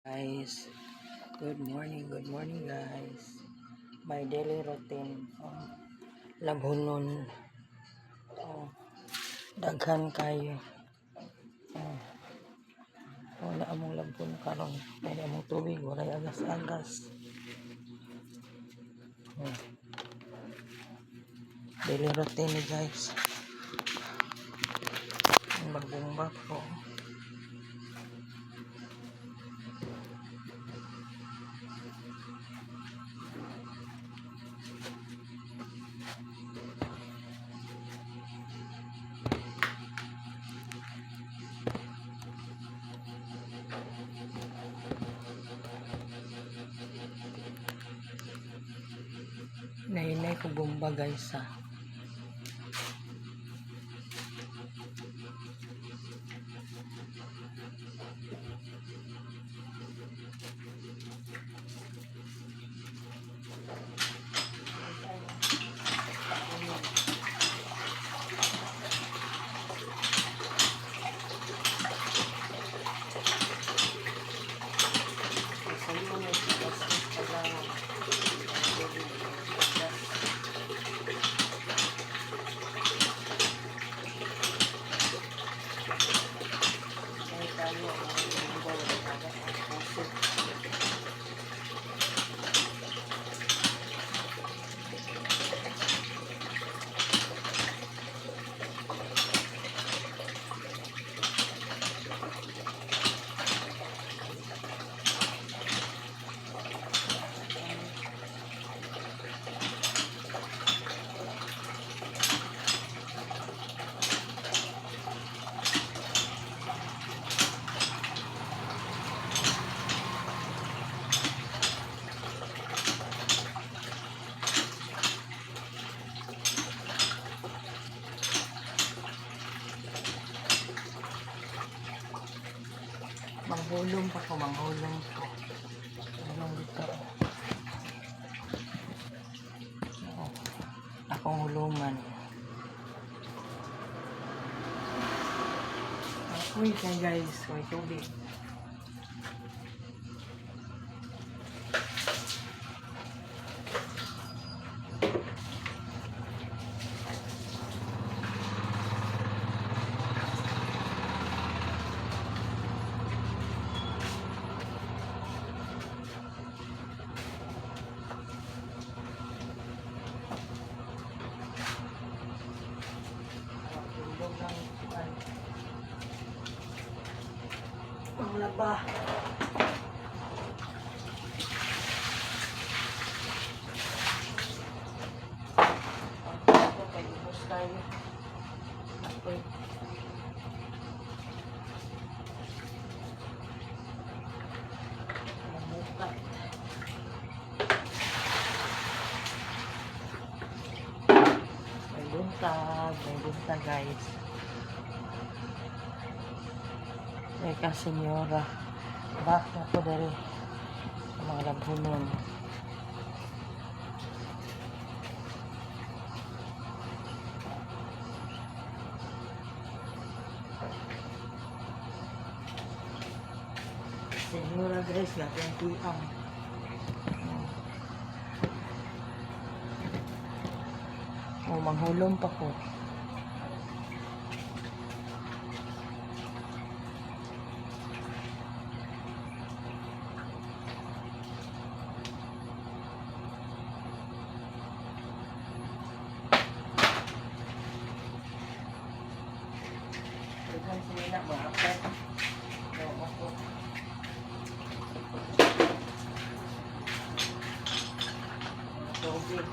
Guys, good morning guys. My daily routine. Labhonon. Oh, daghan kayo. Wala among labhon karon. Wala among tubig, wala agas-agas. Daily routine ni guys. Magbumba po. Nainay ko bomba guys ha. Manghulong pa ko, manghulong ko. Manghulong dito. Akong hulungan. Uy ka guys, may tubig. Ang laba. Ako kay ubos tayo. Ako'y mamukat. May buntag guys. Eka senyora, bakit ako dari sa mga labhunon. Senyora guys, lagyan tuyang. Manghulong pa ko. Bukan sini nak makan. Masuk. Tubig.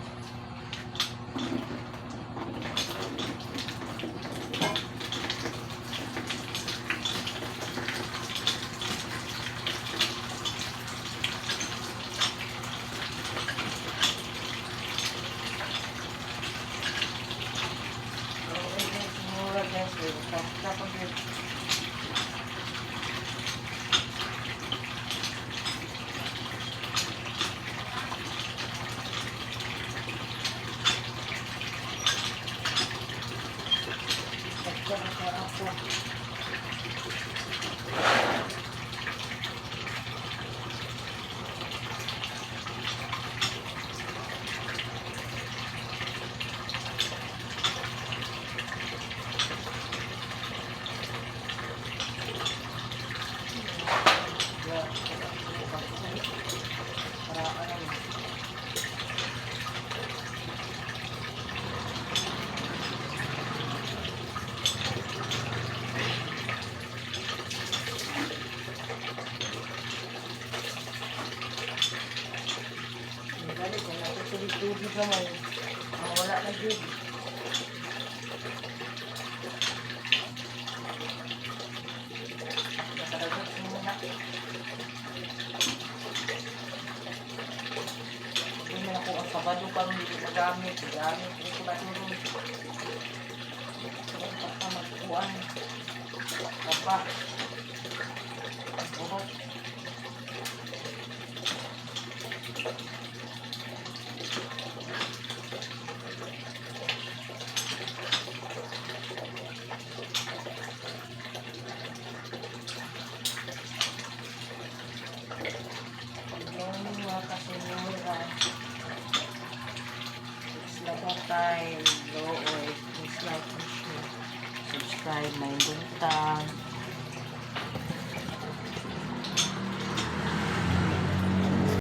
tubig naman. Wala na tubig. Nakadagot muna. Hindi na ako ang kabado pang hindi magamit. Gamit ko ko matulong. Ito pa magkuhan. Kaba. Burot. Time, go or please like and share. Subscribe my buntag.